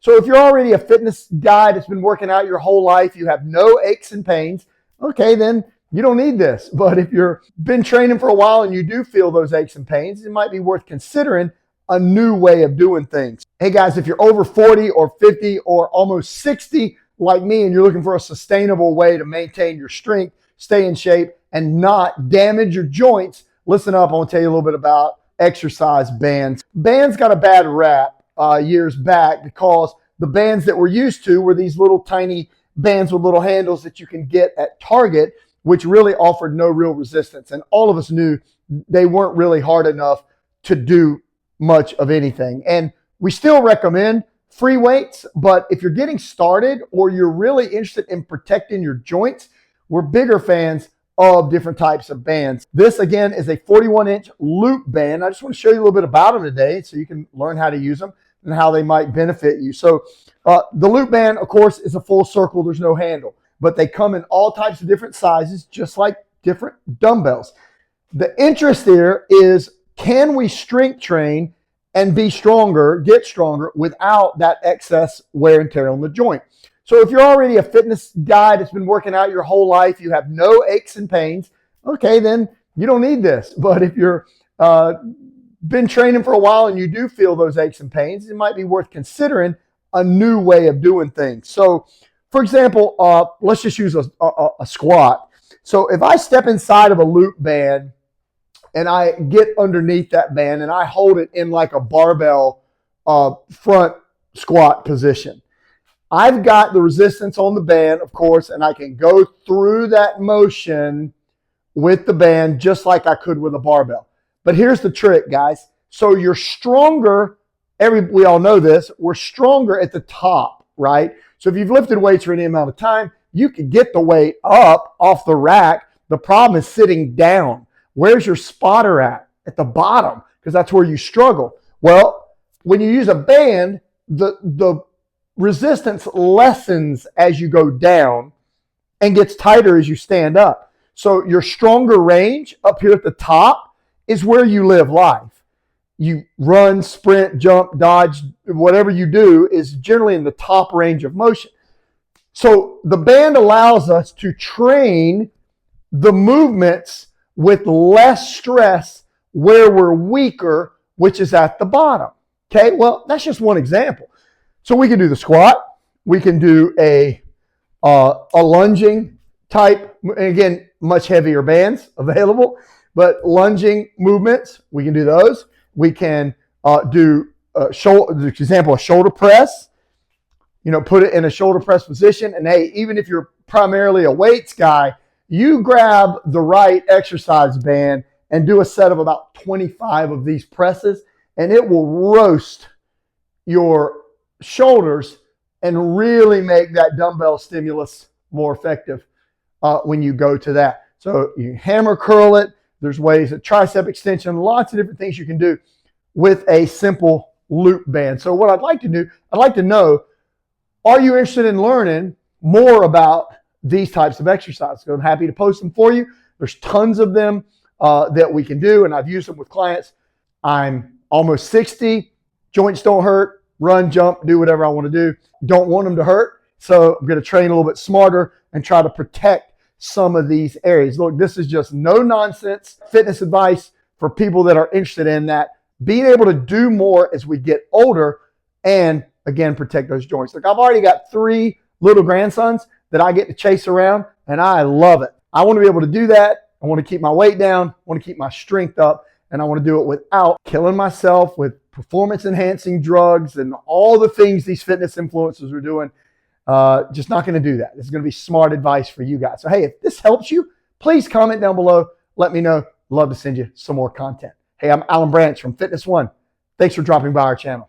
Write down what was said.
So if you're already a fitness guy that's been working out your whole life, you have no aches and pains, okay, then you don't need this. But if you've been training for a while and you do feel those aches and pains, it might be worth considering a new way of doing things. Hey guys, if you're over 40 or 50 or almost 60 like me and you're looking for a sustainable way to maintain your strength, stay in shape, and not damage your joints, listen up. I want to tell you a little bit about exercise bands. Bands got a bad rap years back because the bands that we're used to were these little tiny bands with little handles that you can get at Target, which really offered no real resistance. And all of us knew they weren't really hard enough to do much of anything. And we still recommend free weights, but if you're getting started or you're really interested in protecting your joints, we're bigger fans of different types of bands. This again is a 41-inch loop band. I just want to show you a little bit about them today so you can learn how to use them and how they might benefit you. So the loop band, of course, is a full circle. There's no handle, but they come in all types of different sizes, just like different dumbbells. The interest there is, can we strength train and be stronger, get stronger without that excess wear and tear on the joint? So if you're already a fitness guy that's been working out your whole life, you have no aches and pains, okay, then you don't need this. But if you've been training for a while and you do feel those aches and pains, it might be worth considering a new way of doing things. So for example, let's just use a squat. So if I step inside of a loop band and I get underneath that band and I hold it in like a barbell front squat position, I've got the resistance on the band, of course, and I can go through that motion with the band just like I could with a barbell. But here's the trick, guys. So you're stronger, we all know this, we're stronger at the top, right? So if you've lifted weights for any amount of time, you can get the weight up off the rack. The problem is sitting down. Where's your spotter at? At the bottom, because that's where you struggle. Well, when you use a band, the resistance lessens as you go down and gets tighter as you stand up. So your stronger range up here at the top is where you live life. You run, sprint, jump, dodge, whatever you do is generally in the top range of motion. So the band allows us to train the movements with less stress where we're weaker, which is at the bottom. Okay, well, that's just one example. So we can do the squat. We can do a lunging type, again, much heavier bands available, but lunging movements, we can do those. We can do shoulder, example, a shoulder press, put it in a shoulder press position. And hey, even if you're primarily a weights guy, you grab the right exercise band and do a set of about 25 of these presses, and it will roast your shoulders and really make that dumbbell stimulus more effective when you go to that. So you hammer curl it. There's ways of tricep extension, lots of different things you can do with a simple loop band. So what I'd like to do, I'd like to know, are you interested in learning more about these types of exercises? So I'm happy to post them for you. There's tons of them that we can do, and I've used them with clients. I'm almost 60. Joints don't hurt. Run, jump, do whatever I want to do. Don't want them to hurt. So I'm going to train a little bit smarter and try to protect some of these areas. Look, this is just no nonsense fitness advice for people that are interested in that, being able to do more as we get older and again, protect those joints. Look, I've already got 3 little grandsons that I get to chase around and I love it. I want to be able to do that. I want to keep my weight down. I want to keep my strength up, and I want to do it without killing myself with performance enhancing drugs and all the things these fitness influencers are doing. Just not going to do that. This is going to be smart advice for you guys. So, hey, if this helps you, please comment down below. Let me know. Love to send you some more content. Hey, I'm Alan Branch from Fitness One. Thanks for dropping by our channel.